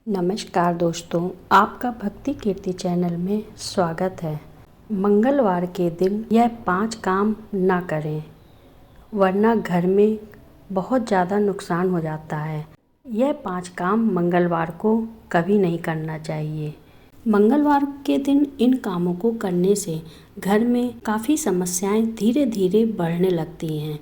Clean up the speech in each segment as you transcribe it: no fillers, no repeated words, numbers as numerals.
नमस्कार दोस्तों, आपका भक्ति कीर्ति चैनल में स्वागत है। मंगलवार के दिन यह 5 काम ना करें, वरना घर में बहुत ज़्यादा नुकसान हो जाता है। यह 5 काम मंगलवार को कभी नहीं करना चाहिए। मंगलवार के दिन इन कामों को करने से घर में काफ़ी समस्याएं धीरे धीरे बढ़ने लगती हैं।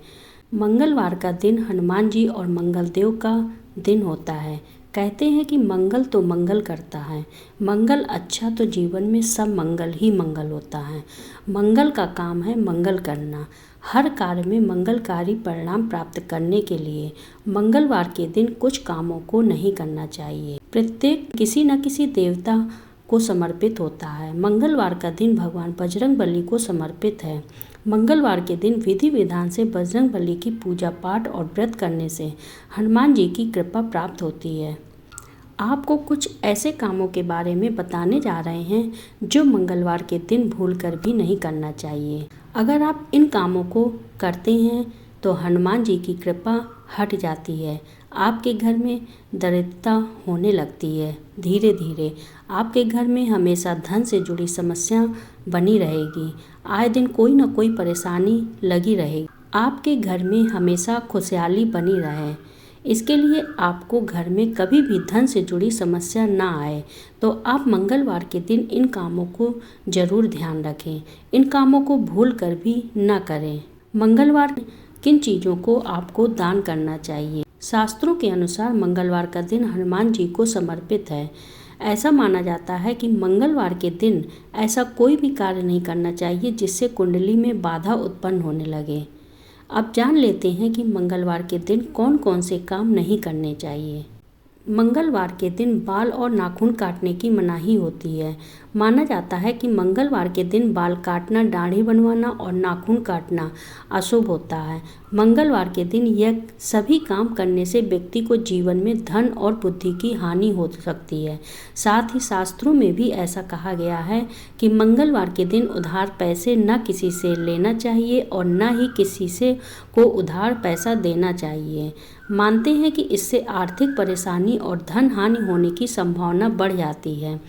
मंगलवार का दिन हनुमान जी और मंगलदेव का दिन होता है। कहते हैं कि मंगल तो मंगल करता है, मंगल अच्छा तो जीवन में सब मंगल ही मंगल होता है। मंगल का काम है मंगल करना। हर कार्य में मंगलकारी परिणाम प्राप्त करने के लिए मंगलवार के दिन कुछ कामों को नहीं करना चाहिए। प्रत्येक किसी न किसी देवता को समर्पित होता है। मंगलवार का दिन भगवान बजरंगबली को समर्पित है। मंगलवार के दिन विधि विधान से बजरंगबली की पूजा पाठ और व्रत करने से हनुमान जी की कृपा प्राप्त होती है। आपको कुछ ऐसे कामों के बारे में बताने जा रहे हैं जो मंगलवार के दिन भूलकर भी नहीं करना चाहिए। अगर आप इन कामों को करते हैं तो हनुमान जी की कृपा हट जाती है। आपके घर में दरिद्रता होने लगती है। धीरे धीरे आपके घर में हमेशा धन से जुड़ी समस्या बनी रहेगी। आए दिन कोई न कोई परेशानी लगी रहेगी। आपके घर में हमेशा खुशहाली बनी रहे, इसके लिए आपको घर में कभी भी धन से जुड़ी समस्या ना आए, तो आप मंगलवार के दिन इन कामों को जरूर ध्यान रखें। इन कामों को भूल कर भी ना करें। मंगलवार किन चीज़ों को आपको दान करना चाहिए? शास्त्रों के अनुसार मंगलवार का दिन हनुमान जी को समर्पित है। ऐसा माना जाता है कि मंगलवार के दिन ऐसा कोई भी कार्य नहीं करना चाहिए जिससे कुंडली में बाधा उत्पन्न होने लगे। अब जान लेते हैं कि मंगलवार के दिन कौन कौन से काम नहीं करने चाहिए। मंगलवार के दिन बाल और नाखून काटने की मनाही होती है। माना जाता है कि मंगलवार के दिन बाल काटना, दाढ़ी बनवाना और नाखून काटना अशुभ होता है। मंगलवार के दिन यह सभी काम करने से व्यक्ति को जीवन में धन और बुद्धि की हानि हो सकती है। साथ ही शास्त्रों में भी ऐसा कहा गया है कि मंगलवार के दिन उधार पैसे न किसी से लेना चाहिए और न ही किसी से को उधार पैसा देना चाहिए। मानते हैं कि इससे आर्थिक परेशानी और धन हानि होने की संभावना बढ़ जाती है।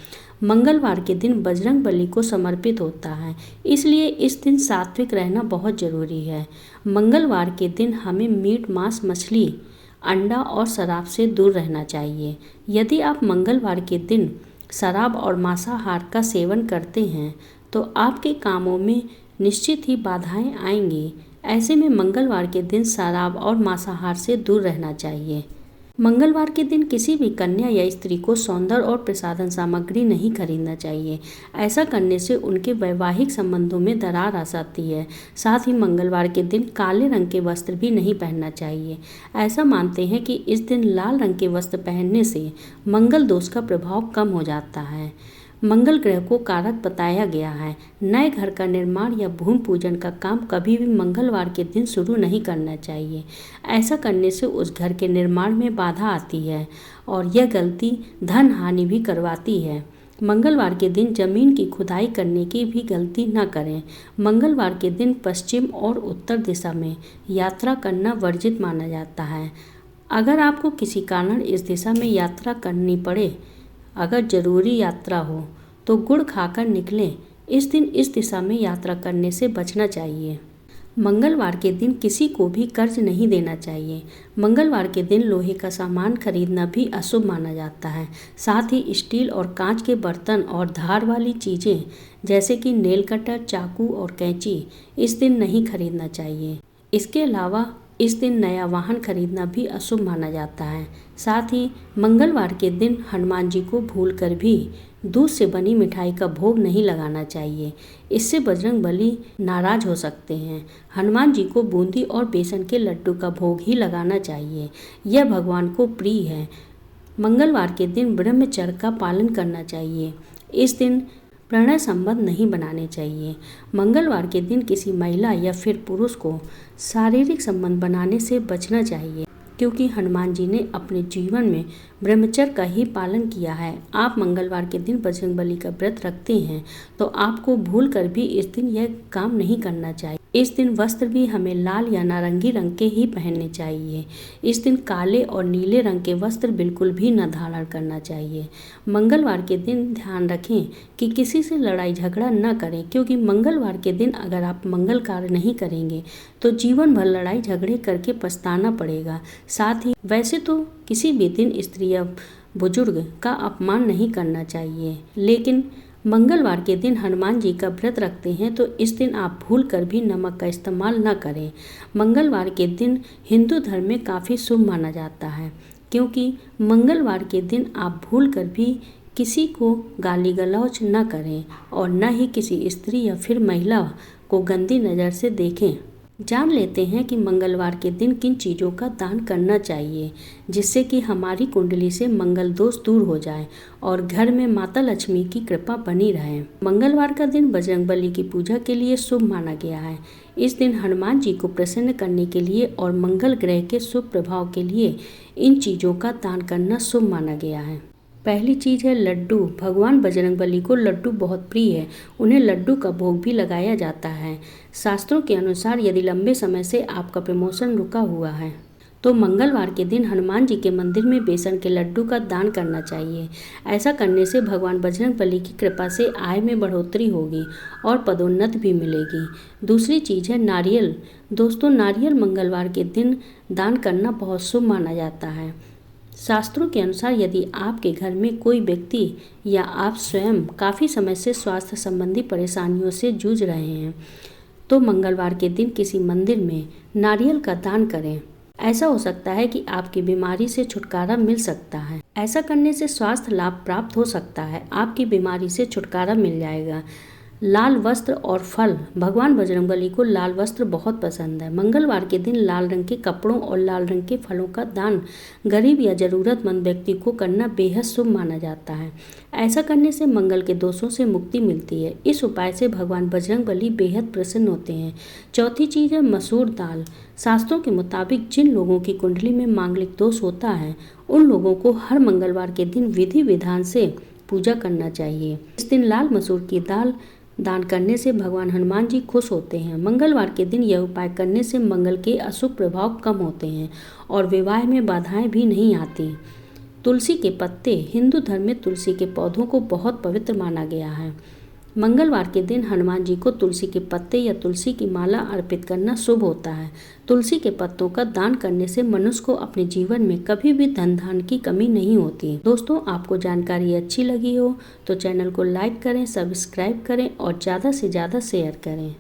मंगलवार के दिन बजरंगबली को समर्पित होता है, इसलिए इस दिन सात्विक रहना बहुत ज़रूरी है। मंगलवार के दिन हमें मीट, मांस, मछली, अंडा और शराब से दूर रहना चाहिए। यदि आप मंगलवार के दिन शराब और मांसाहार का सेवन करते हैं तो आपके कामों में निश्चित ही बाधाएं आएंगी। ऐसे में मंगलवार के दिन शराब और मांसाहार से दूर रहना चाहिए। मंगलवार के दिन किसी भी कन्या या स्त्री को सौंदर्य और प्रसाधन सामग्री नहीं खरीदना चाहिए। ऐसा करने से उनके वैवाहिक संबंधों में दरार आ सकती है। साथ ही मंगलवार के दिन काले रंग के वस्त्र भी नहीं पहनना चाहिए। ऐसा मानते हैं कि इस दिन लाल रंग के वस्त्र पहनने से मंगल दोष का प्रभाव कम हो जाता है। मंगल ग्रह को कारक बताया गया है। नए घर का निर्माण या भूमि पूजन का काम कभी भी मंगलवार के दिन शुरू नहीं करना चाहिए। ऐसा करने से उस घर के निर्माण में बाधा आती है और यह गलती धन हानि भी करवाती है। मंगलवार के दिन जमीन की खुदाई करने की भी गलती न करें। मंगलवार के दिन पश्चिम और उत्तर दिशा में यात्रा करना वर्जित माना जाता है। अगर आपको किसी कारण इस दिशा में यात्रा करनी पड़े, अगर जरूरी यात्रा हो तो गुड़ खाकर निकलें। इस दिन इस दिशा में यात्रा करने से बचना चाहिए। मंगलवार के दिन किसी को भी कर्ज नहीं देना चाहिए। मंगलवार के दिन लोहे का सामान खरीदना भी अशुभ माना जाता है। साथ ही स्टील और कांच के बर्तन और धार वाली चीज़ें जैसे कि नेल कटर, चाकू और कैंची इस दिन नहीं खरीदना चाहिए। इसके अलावा इस दिन नया वाहन खरीदना भी अशुभ माना जाता है। साथ ही मंगलवार के दिन हनुमान जी को भूलकर भी दूध से बनी मिठाई का भोग नहीं लगाना चाहिए। इससे बजरंगबली नाराज हो सकते हैं। हनुमान जी को बूंदी और बेसन के लड्डू का भोग ही लगाना चाहिए। यह भगवान को प्रिय है। मंगलवार के दिन ब्रह्मचर्य का पालन करना चाहिए। इस दिन प्रणय संबंध नहीं बनाने चाहिए। मंगलवार के दिन किसी महिला या फिर पुरुष को शारीरिक संबंध बनाने से बचना चाहिए, क्योंकि हनुमान जी ने अपने जीवन में ब्रह्मचर्य का ही पालन किया है। आप मंगलवार के दिन बजरंगबली का व्रत रखते हैं तो आपको भूल कर भी इस दिन यह काम नहीं करना चाहिए। इस दिन वस्त्र भी हमें लाल या नारंगी रंग के ही पहनने चाहिए। इस दिन काले और नीले रंग के वस्त्र बिल्कुल भी न धारण करना चाहिए। मंगलवार के दिन ध्यान रखें कि किसी से लड़ाई झगड़ा न करें, क्योंकि मंगलवार के दिन अगर आप मंगल कार्य नहीं करेंगे तो जीवन भर लड़ाई झगड़े करके पछताना पड़ेगा। साथ ही वैसे तो किसी भी दिन स्त्री या बुजुर्ग का अपमान नहीं करना चाहिए, लेकिन मंगलवार के दिन हनुमान जी का व्रत रखते हैं तो इस दिन आप भूल कर भी नमक का इस्तेमाल न करें। मंगलवार के दिन हिंदू धर्म में काफ़ी शुभ माना जाता है, क्योंकि मंगलवार के दिन आप भूल कर भी किसी को गाली गलौज न करें और न ही किसी स्त्री या फिर महिला को गंदी नज़र से देखें। जान लेते हैं कि मंगलवार के दिन किन चीज़ों का दान करना चाहिए, जिससे कि हमारी कुंडली से मंगल दोष दूर हो जाए और घर में माता लक्ष्मी की कृपा बनी रहे। मंगलवार का दिन बजरंगबली की पूजा के लिए शुभ माना गया है। इस दिन हनुमान जी को प्रसन्न करने के लिए और मंगल ग्रह के शुभ प्रभाव के लिए इन चीज़ों का दान करना शुभ माना गया है। पहली चीज़ है लड्डू। भगवान बजरंगबली को लड्डू बहुत प्रिय है, उन्हें लड्डू का भोग भी लगाया जाता है। शास्त्रों के अनुसार यदि लंबे समय से आपका प्रमोशन रुका हुआ है तो मंगलवार के दिन हनुमान जी के मंदिर में बेसन के लड्डू का दान करना चाहिए। ऐसा करने से भगवान बजरंगबली की कृपा से आय में बढ़ोतरी होगी और पदोन्नति भी मिलेगी। दूसरी चीज़ है नारियल। दोस्तों, नारियल मंगलवार के दिन दान करना बहुत शुभ माना जाता है। शास्त्रों के अनुसार यदि आपके घर में कोई व्यक्ति या आप स्वयं काफ़ी समय से स्वास्थ्य संबंधी परेशानियों से जूझ रहे हैं तो मंगलवार के दिन किसी मंदिर में नारियल का दान करें। ऐसा हो सकता है कि आपकी बीमारी से छुटकारा मिल सकता है। ऐसा करने से स्वास्थ्य लाभ प्राप्त हो सकता है, आपकी बीमारी से छुटकारा मिल जाएगा। लाल वस्त्र और फल। भगवान बजरंगबली को लाल वस्त्र बहुत पसंद है। मंगलवार के दिन लाल रंग के कपड़ों और लाल रंग के फलों का दान गरीब या ज़रूरतमंद व्यक्ति को करना बेहद शुभ माना जाता है। ऐसा करने से मंगल के दोषों से मुक्ति मिलती है। इस उपाय से भगवान बजरंगबली बेहद प्रसन्न होते हैं। चौथी चीज़ है मसूर दाल। शास्त्रों के मुताबिक जिन लोगों की कुंडली में मांगलिक दोष होता है उन लोगों को हर मंगलवार के दिन विधि विधान से पूजा करना चाहिए। इस दिन लाल मसूर की दाल दान करने से भगवान हनुमान जी खुश होते हैं। मंगलवार के दिन यह उपाय करने से मंगल के अशुभ प्रभाव कम होते हैं और विवाह में बाधाएं भी नहीं आती। तुलसी के पत्ते। हिंदू धर्म में तुलसी के पौधों को बहुत पवित्र माना गया है। मंगलवार के दिन हनुमान जी को तुलसी के पत्ते या तुलसी की माला अर्पित करना शुभ होता है। तुलसी के पत्तों का दान करने से मनुष्य को अपने जीवन में कभी भी धन धान की कमी नहीं होती। दोस्तों, आपको जानकारी अच्छी लगी हो तो चैनल को लाइक करें, सब्सक्राइब करें और ज़्यादा से ज़्यादा शेयर करें।